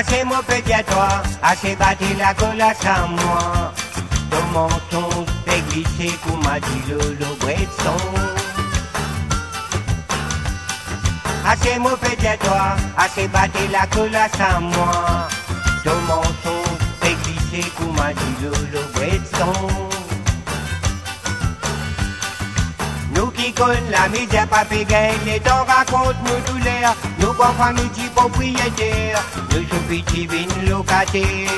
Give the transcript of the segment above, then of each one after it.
Assez mon pédiatoire, assez battre la colasse à moi. Ton menton fait glisser comme m'a dit le bretson. Assez mon pédiatoire, assez battre la colasse à moi. Ton menton fait glisser comme m'a dit le bretson. Nous qui connaissons la misère, pas pégaine, les temps racontent nos douleurs. Nous quoi famille propriétaires, nous sommes petits vins locataires.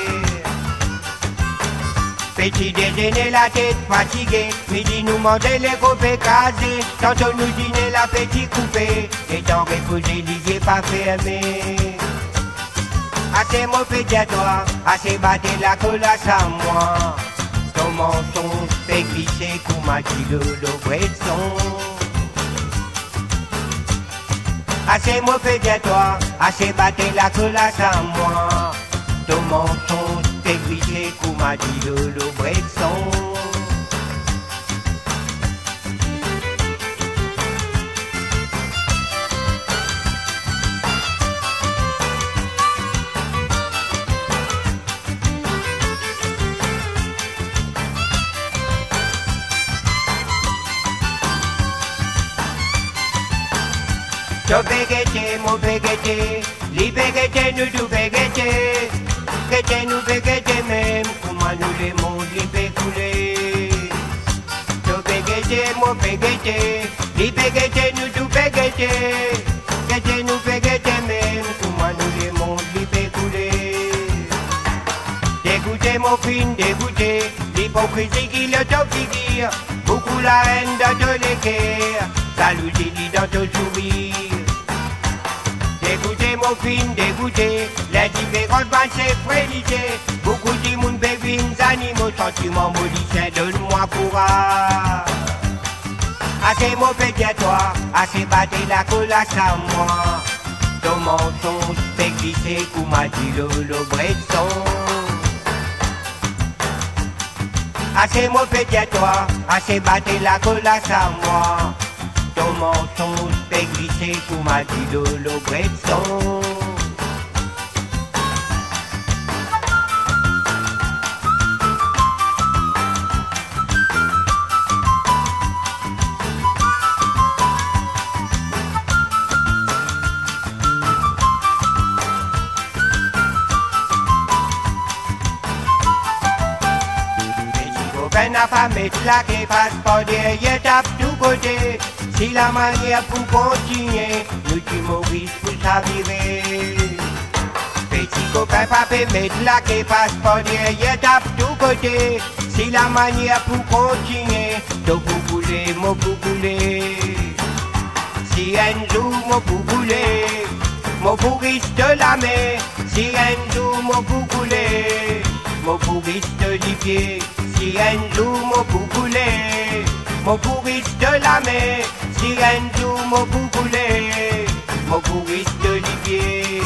Petit déjeuner, la tête fatiguée, midi nous manger les coupes écrasées. Tantôt nous dîner la petite coupée, les temps reposés, les yeux pas fermés. Assez mon pédiatoire, assez battre la colasse à moi. Ton menton fait glisser comme m'a dit le bretson. Assez mon pédiatoire, assez battre la colasse à moi. Ton menton fait glisser comme m'a dit le bretson. Yo pégete, mon pégete, li pégete, nous tout pégete. Pégete, nous pégete même, comment nous les mondes li pécoulé. Yo pégete, mon pégete, li pégete, nous tout pégete. Pégete, nous pégete même, comment nous les mondes li pécoulé. Dégoûté, mon fin, dégoûté, l'hypocrisie qui le top figure. Beaucoup la haine dans tous les cœurs, salut Lili dans ton sourire. Dégoûté mon film, dégoûté, les différentes pensées frélisées. Beaucoup de monde bébé, animaux, sentiments maudits, donne-moi courage. Assez mon pédiatoire, assez battre la colasse à moi. Ton menton fait glisser comme m'a dit le bretson. Assez mon pédiatoire, assez battre la colasse à moi. Ton menton fait glisser comme m'a dit le bretson. Petit n'a pas mettre la qui passe par derrière, tape tout côté. Si la manière pour continuer, nous tu Maurice pour s'avirer. Petit copain pas peut mettre la qui passe par derrière, tape tout côté. Si la manière pour continuer, tout pour bouler, mon pour bouler. Si un jour mon pour bouler, mon pour de la mer. Si un jour mon pour bouler, mon pour de pied. Si un jour mon pour bouler, mon pourrisse de la mer. Si un jour mon pour bouler, mon pourrisse de l'Ivier.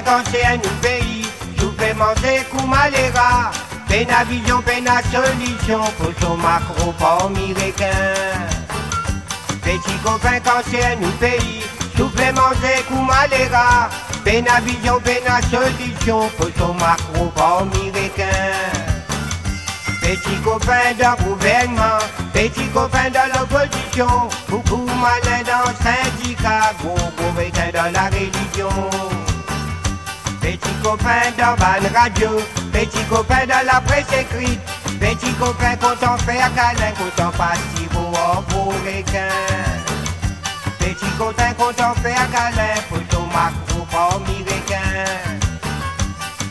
Quand c'est un nouveau pays, je fais manger comme maléra. Peine à vision, peine à solution, pour son macro pas américain. Petit copain quand c'est un nouveau pays, je fais manger comme maléra. Peine à vision, peine à solution, pour son macro pas américain. Petit copain dans le gouvernement, petit copain dans l'opposition, beaucoup malin dans le syndicat, gros copain dans la religion. Petit copain dans la radio, petit copain dans la presse écrite, petit copain content faire câlin, content passer pour requin. Petit copain content faire câlin, pour ton macro pas américain.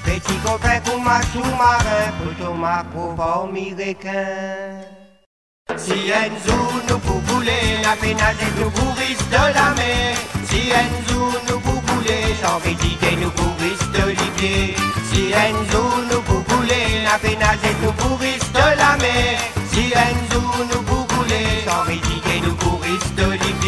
Petit copain pour ma sous-marin, pour ton macro pas américain. Si un jour nous pour bouler, la pénalité nous pourrisse de la mer. Si un jour nous pour bouler, sans résider nous pourrisse de l'Ivier. Si un jour nous pour bouler, la pénalité nous pourrisse de la mer. Si un jour nous pour bouler, sans résider nous pourrisse de l'Ivier.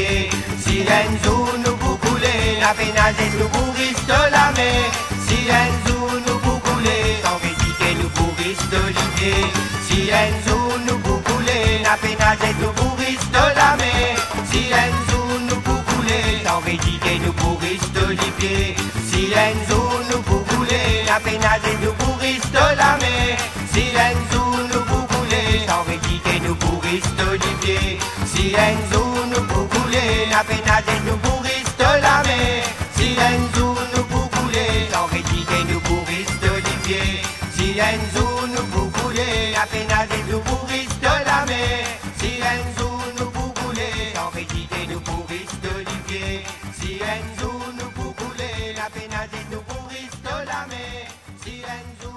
d'Olivier. Si Enzo nous pour couler, la pénage nous pourrisse de la mer. Si Enzo nous pour couler, sans réditer nous pourrisse d'Olivier. Si Enzo nous pour couler, la pénage nous pourrisse de la mer. Si Enzo nous pour couler, sans réditer nous pourrisse d'Olivier. Si Enzo nous pour couler, la pénage nous pourrisse de la mer. Si Enzo nous pour couler, sans réditer nous pourrisse d'Olivier. Si Enzo nous pour couler, la pénage nous pourrisse de la mer. Si Enzo